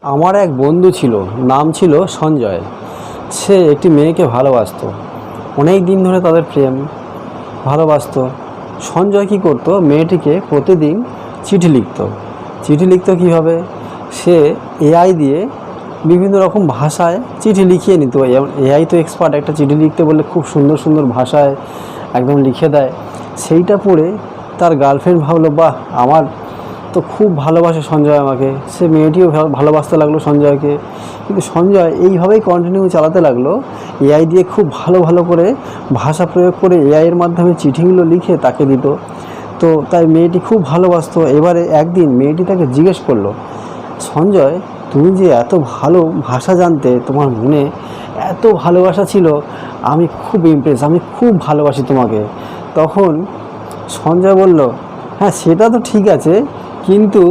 আমার এক বন্ধু ছিল, নাম ছিল সঞ্জয়। সে একটি মেয়েকে ভালোবাসতো। অনেক দিন ধরে তাদের প্রেম, ভালোবাসতো। সঞ্জয় কী করতো, মেয়েটিকে প্রতিদিন চিঠি লিখত। চিঠি লিখত কীভাবে? সে এআই দিয়ে বিভিন্ন রকম ভাষায় চিঠি লিখিয়ে নিত। এআই তো এক্সপার্ট, একটা চিঠি লিখতে বললে খুব সুন্দর সুন্দর ভাষায় একদম লিখে দেয়। সেইটা পড়ে তার গার্লফ্রেন্ড ভাবলো, বাহ, আমার তো খুব ভালোবাসে সঞ্জয় আমাকে। সে মেয়েটিও ভালোবাসতে লাগলো সঞ্জয়কে। কিন্তু সঞ্জয় এইভাবেই কন্টিনিউ চালাতে লাগলো, এআই দিয়ে খুব ভালো ভালো করে ভাষা প্রয়োগ করে এআইয়ের মাধ্যমে চিঠিগুলো লিখে তাকে দিত। তো তাই মেয়েটি খুব ভালোবাসতো। এবারে একদিন মেয়েটি তাকে জিজ্ঞেস করলো, সঞ্জয়, তুমি যে এত ভালো ভাষা জানতে, তোমার মনে এত ভালোবাসা ছিল, আমি খুব ইমপ্রেস, আমি খুব ভালোবাসি তোমাকে। তখন সঞ্জয় বলল, হ্যাঁ সেটা তো ঠিক আছে, কিন্তু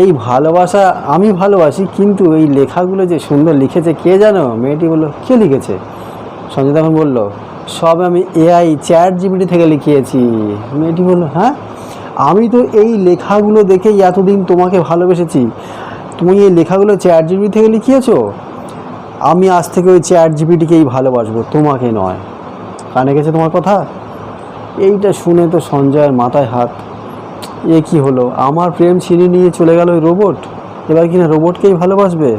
এই ভালোবাসা আমি ভালোবাসি, কিন্তু এই লেখাগুলো যে সুন্দর লিখেছে কে জানো? মেয়েটি বলল, কে লিখেছে? সঞ্জয় তখন বলল, সব আমি এআই চ্যাট জিপিটি থেকে লিখিয়েছি। মেয়েটি বলল, হ্যাঁ, আমি তো এই লেখাগুলো দেখেই এতদিন তোমাকে ভালোবেসেছি, তুমি এই লেখাগুলো চ্যাট জিপিটি থেকে লিখিয়েছো? আমি আজ থেকে ওই চ্যাট জিপিটিকেই ভালোবাসবো, তোমাকে নয়। কানে গেছে তোমার কথা? এইটা শুনে তো সঞ্জয়ের মাথায় হাত। এ কী হলো? আমার প্রেম ছিনিয়ে নিয়ে চলে গেল ওই রোবট, এবার কিনা রোবটকেই ভালোবাসবে?